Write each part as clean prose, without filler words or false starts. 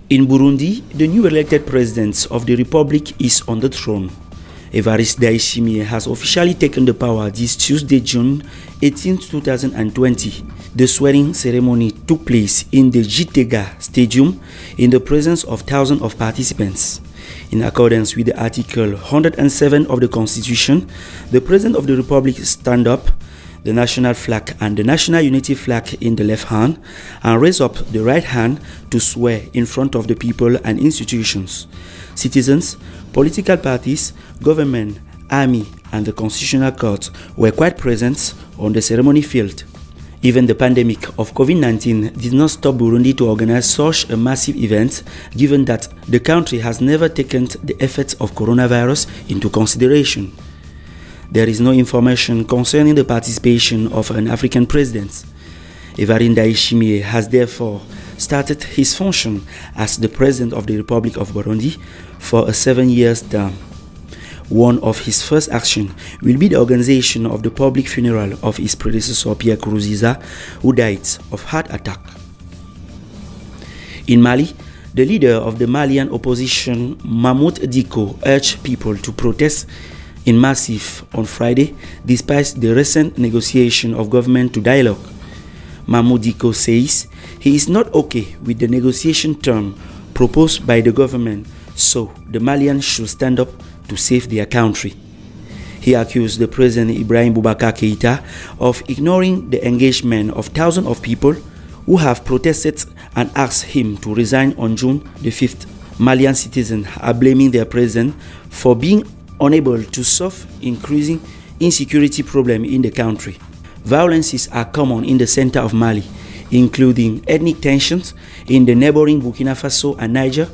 In Burundi, the new elected president of the republic is on the throne. Evariste Ndayishimiye has officially taken the power this Tuesday, June 18, 2020. The swearing ceremony took place in the Gitega Stadium in the presence of thousands of participants. In accordance with the Article 107 of the Constitution, the President of the Republic stands up, the national flag and the national unity flag in the left hand, and raise up the right hand to swear in front of the people and institutions. Citizens, political parties, government, army, and the Constitutional Court were quite present on the ceremony field. Even the pandemic of COVID-19 did not stop Burundi to organize such a massive event, given that the country has never taken the effects of coronavirus into consideration. There is no information concerning the participation of an African president. Evariste Ndayishimiye has therefore started his function as the President of the Republic of Burundi for a 7-year term. One of his first actions will be the organization of the public funeral of his predecessor Pierre Nkurunziza, who died of heart attack. In Mali, the leader of the Malian opposition, Mamoudou Dicko, urged people to protest in massive on Friday, despite the recent negotiation of government to dialogue. Mamoudou Dicko says he is not okay with the negotiation term proposed by the government, so the Malians should stand up to save their country. He accused the President Ibrahim Boubacar Keïta of ignoring the engagement of thousands of people who have protested and asked him to resign on June the 5th. Malian citizens are blaming their president for being unable to solve increasing insecurity problems in the country. Violences are common in the center of Mali, including ethnic tensions in the neighboring Burkina Faso and Niger,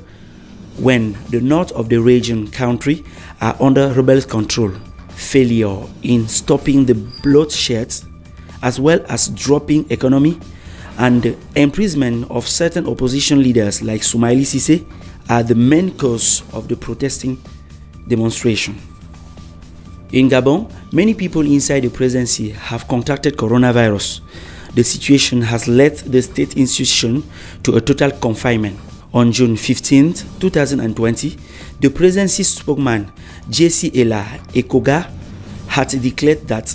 when the north of the region country are under rebel control. Failure in stopping the bloodshed, as well as dropping economy, and the imprisonment of certain opposition leaders like Soumaïla Cissé are the main cause of the protesting demonstration. In Gabon, many people inside the presidency have contracted coronavirus. The situation has led the state institution to a total confinement. On June 15, 2020, the presidency spokesman, J.C. Ella Ekoga, had declared that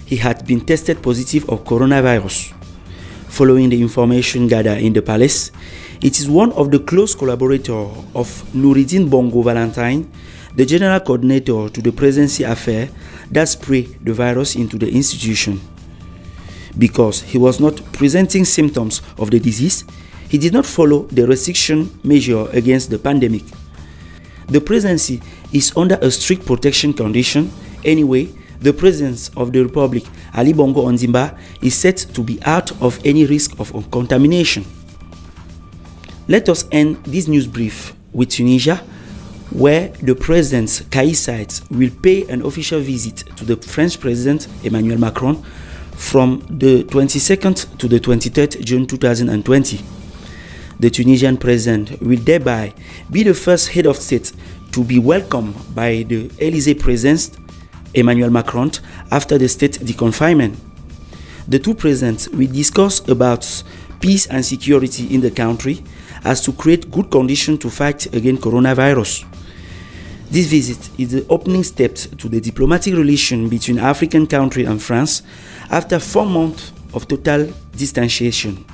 he had been tested positive of coronavirus. Following the information gathered in the palace, it is one of the close collaborators of Noureddine Bongo Valentine, the general coordinator to the presidency affair, that sprayed the virus into the institution. Because he was not presenting symptoms of the disease, he did not follow the restriction measure against the pandemic. The presidency is under a strict protection condition. Anyway, the president of the Republic, Ali Bongo Ondimba, is said to be out of any risk of contamination. Let us end this news brief with Tunisia, where the president Kais Saied will pay an official visit to the French president Emmanuel Macron from the 22nd to the 23rd June 2020. The Tunisian president will thereby be the first head of state to be welcomed by the Élysée president Emmanuel Macron after the state deconfinement. The two presidents will discuss about peace and security in the country as to create good conditions to fight against coronavirus. This visit is the opening step to the diplomatic relation between African countries and France after 4 months of total distanciation.